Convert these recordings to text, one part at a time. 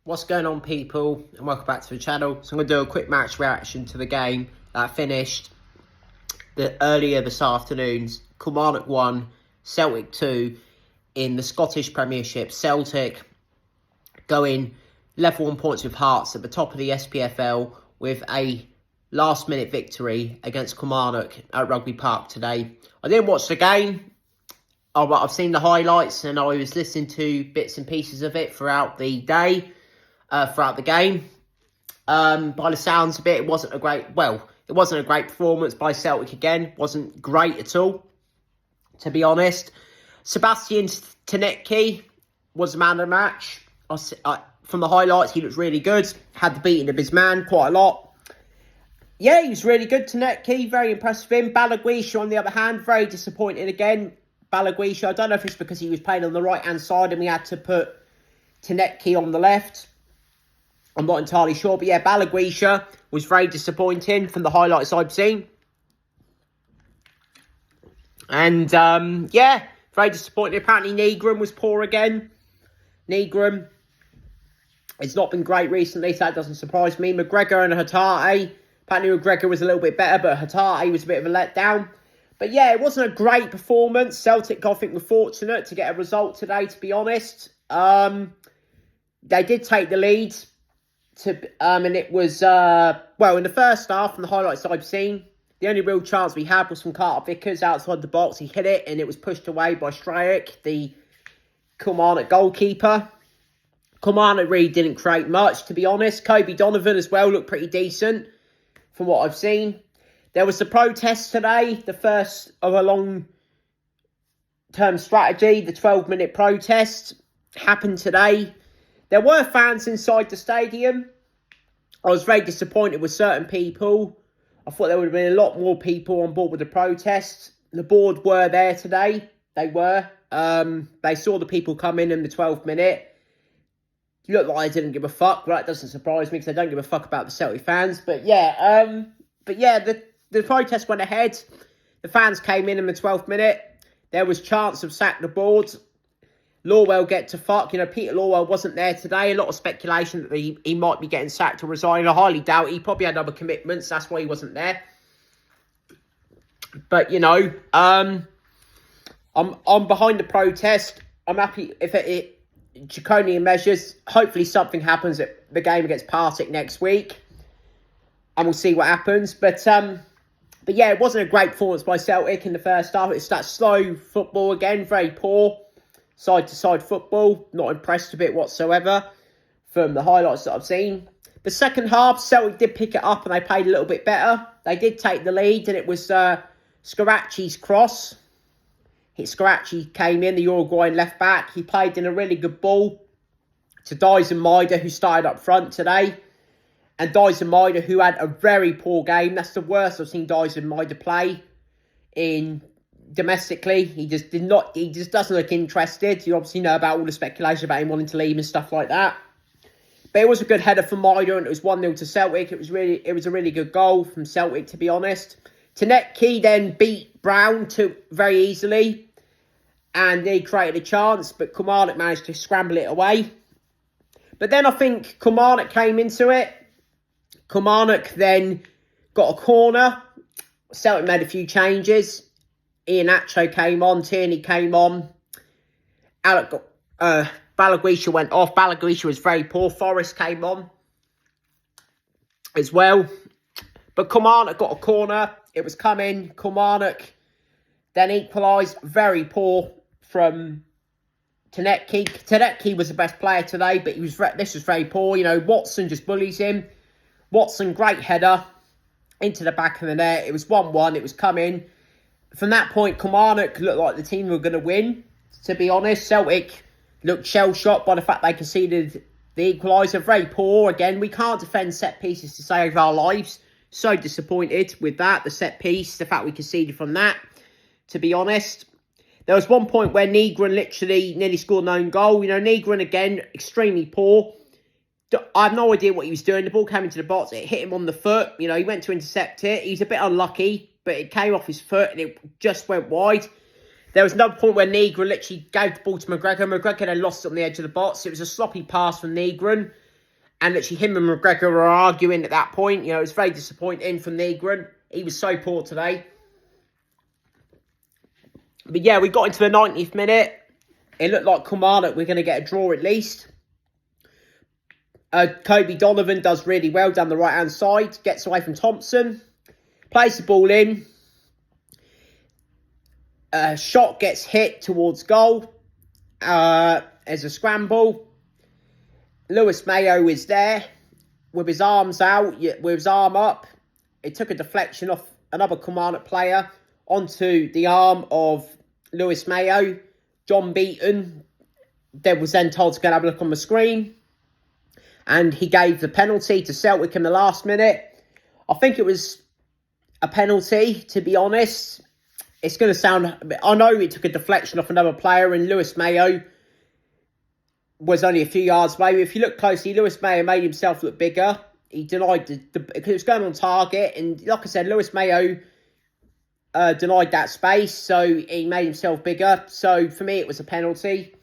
What's going on, people, and welcome back to the channel. So I'm going to do a quick match reaction to the game that finished earlier this afternoon. Kilmarnock 1, Celtic 2 in the Scottish Premiership. Celtic going level on points with Hearts at the top of the SPFL with a last-minute victory against Kilmarnock at Rugby Park today. I didn't watch the game. I've seen the highlights and I was listening to bits and pieces of it throughout the day. Throughout the game. By the sounds of it, it wasn't a great performance by Celtic again. Wasn't great at all, to be honest. Sebastian Tanecki was the man of the match. From the highlights, he looked really good. Had the beating of his man quite a lot. Yeah, he was really good, Tanecki. Very impressive with him. Balaguisha, on the other hand, very disappointing again. Balaguisha, I don't know if it's because he was playing on the right-hand side and we had to put Tanecki on the left. I'm not entirely sure, but yeah, Balaguisha was very disappointing from the highlights I've seen. And, yeah, very disappointing. Apparently, Negron was poor again. Negron has not been great recently, so that doesn't surprise me. McGregor and Hatate. Apparently, McGregor was a little bit better, but Hatate was a bit of a letdown. But yeah, it wasn't a great performance. Celtic, I think, were fortunate to get a result today, to be honest. They did take the lead. And it was, in the first half, from the highlights I've seen, the only real chance we had was from Carter Vickers outside the box. He hit it, and it was pushed away by Strajek, the Kilmarnock goalkeeper. Kilmarnock really didn't create much, to be honest. Kobe Donovan as well looked pretty decent, from what I've seen. There was the protest today, the first of a long-term strategy. The 12-minute protest happened today. There were fans inside the stadium. I was very disappointed with certain people. I thought there would have been a lot more people on board with the protest. The board were there today. They were. They saw the people come in the 12th minute. It looked like they didn't give a fuck. Well, that doesn't surprise me because they don't give a fuck about the Celtic fans. But yeah, the protest went ahead. The fans came in the 12th minute. There was chance of sack the board. Lawwell get to fuck. Peter Lawwell wasn't there today. A lot of speculation that he might be getting sacked or resigning. I highly doubt. He probably had other commitments. That's why he wasn't there. But, I'm behind the protest. I'm happy if it draconian measures. Hopefully something happens at the game against Partick next week. And we'll see what happens. But yeah, it wasn't a great performance by Celtic in the first half. It's that slow football again. Very poor. Side-to-side football, not impressed a bit whatsoever from the highlights that I've seen. The second half, Celtic did pick it up and they played a little bit better. They did take the lead and it was Scarachi's cross. Scarachi came in, the Uruguayan left-back. He played in a really good ball to Dyson Maida, who started up front today. And Dyson Maida, who had a very poor game. That's the worst I've seen Dyson Maida play in domestically. He just doesn't look interested. You obviously know about all the speculation about him wanting to leave and stuff like that. But it was a good header from Maida and it was 1-0 to Celtic. It was a really good goal from Celtic, to be honest. Tanecki then beat Brown very easily and he created a chance, but Kilmarnock managed to scramble it away. But then I think Kilmarnock came into it. Kilmarnock then got a corner. Celtic made a few changes. Iheanacho came on, Tierney came on, Balaguisha went off. Balaguisha was very poor. Forrest came on as well. But Kilmarnock got a corner. It was coming. Kilmarnock then equalised. Very poor from Tanecki. Tanecki was the best player today, but this was very poor. Watson just bullies him. Watson, great header into the back of the net. It was 1-1. It was coming. From that point, Kilmarnock looked like the team were going to win, to be honest. Celtic looked shell-shocked by the fact they conceded the equaliser. Very poor. Again, we can't defend set pieces to save our lives. So disappointed with that, the set piece, the fact we conceded from that, to be honest. There was one point where Negron literally nearly scored an own goal. Negron, again, extremely poor. I have no idea what he was doing. The ball came into the box. It hit him on the foot. He went to intercept it. He's a bit unlucky, but it came off his foot and it just went wide. There was another point where Negron literally gave the ball to McGregor. McGregor then lost it on the edge of the box. It was a sloppy pass from Negron. And actually, him and McGregor were arguing at that point. You know, it was very disappointing for Negron. He was so poor today. But yeah, we got into the 90th minute. It looked like Kilmarnock were going to get a draw at least. Kobe Donovan does really well down the right-hand side. Gets away from Thompson. Plays the ball in. Shot gets hit towards goal. There's a scramble. Lewis Mayo is there with his arms out, with his arm up. It took a deflection off another Kilmarnock player onto the arm of Lewis Mayo. John Beaton was then told to go and have a look on the screen. And he gave the penalty to Celtic in the last minute. I think it was a penalty, to be honest. It's going to sound... I know it took a deflection off another player, and Lewis Mayo was only a few yards away. But if you look closely, Lewis Mayo made himself look bigger. He denied it was going on target. And like I said, Lewis Mayo denied that space. So he made himself bigger. So for me, it was a penalty.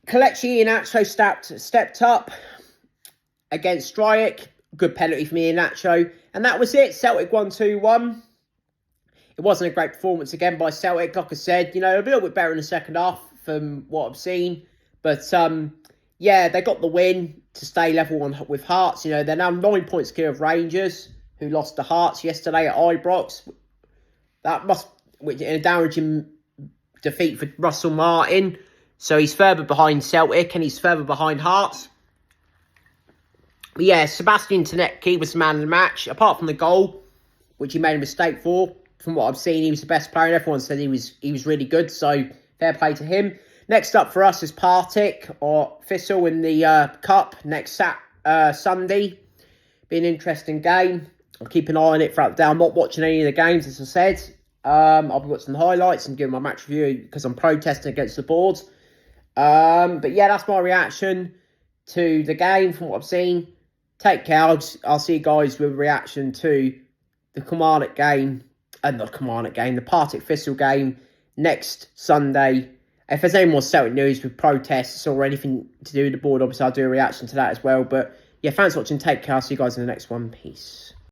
Kelechi Iheanacho stepped up against Stryk. Good penalty for me, Iheanacho. And that was it. Celtic 1-2-1. It wasn't a great performance again by Celtic. Like I said, you know, a little bit better in the second half from what I've seen. But, yeah, they got the win to stay level with Hearts. You know, they're now 9 points clear of Rangers, who lost to Hearts yesterday at Ibrox. Which in a damaging defeat for Russell Martin. So he's further behind Celtic and he's further behind Hearts. But yeah, Sebastian Tonetke was the man of the match. Apart from the goal, which he made a mistake for. From what I've seen, he was the best player. And everyone said he was really good. So fair play to him. Next up for us is Partick or Thistle in the Cup next Sunday. Be an interesting game. I'll keep an eye on it throughout the day. I'm not watching any of the games, as I said. I'll be watching the highlights and giving my match review because I'm protesting against the board. But yeah, that's my reaction to the game from what I've seen. Take care. I'll see you guys with a reaction to the Kilmarnock game. The Partick Thistle game next Sunday. If there's any more Celtic news with protests or anything to do with the board, obviously I'll do a reaction to that as well. But yeah, thanks for watching. Take care. I'll see you guys in the next one. Peace.